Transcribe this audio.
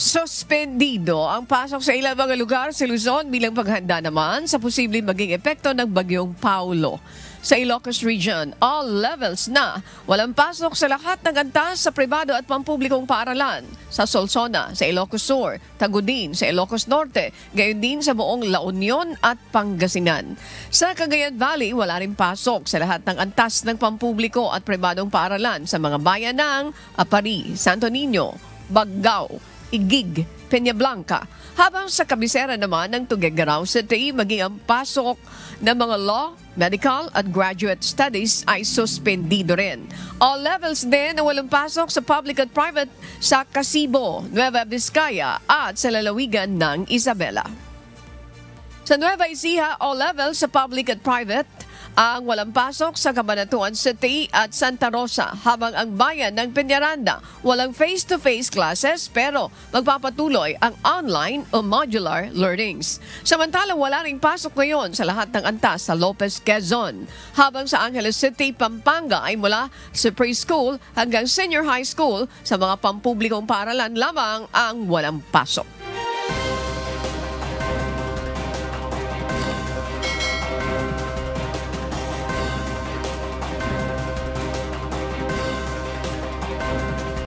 Suspendido ang pasok sa ilang mga lugar sa Luzon bilang paghanda naman sa posibleng maging epekto ng bagyong Paulo. Sa Ilocos Region, all levels na walang pasok sa lahat ng antas sa pribado at pampublikong paaralan. Sa Solsona, sa Ilocos Sur, Tagudin, sa Ilocos Norte, gayon din sa buong La Union at Pangasinan. Sa Cagayan Valley, wala rin pasok sa lahat ng antas ng pampubliko at pribadong paaralan sa mga bayan ng Apari, Santo Niño, Baggao, Igig, Peña Blanca. Habang sa kabisera naman ng Tuguegarao City, maging ang pasok ng mga law, medical at graduate studies ay suspendido rin. All levels din na walang pasok sa public at private sa Casibo, Nueva Vizcaya at sa lalawigan ng Isabela. Sa Nueva Ecija, all levels sa public at private ang walang pasok sa Cabanatuan City at Santa Rosa, habang ang bayan ng Peñaranda walang face-to-face classes pero magpapatuloy ang online o modular learnings. Samantalang wala ring pasok ngayon sa lahat ng antas sa Lopez, Quezon, habang sa Angeles City, Pampanga ay mula sa preschool hanggang senior high school sa mga pampublikong paaralan lamang ang walang pasok.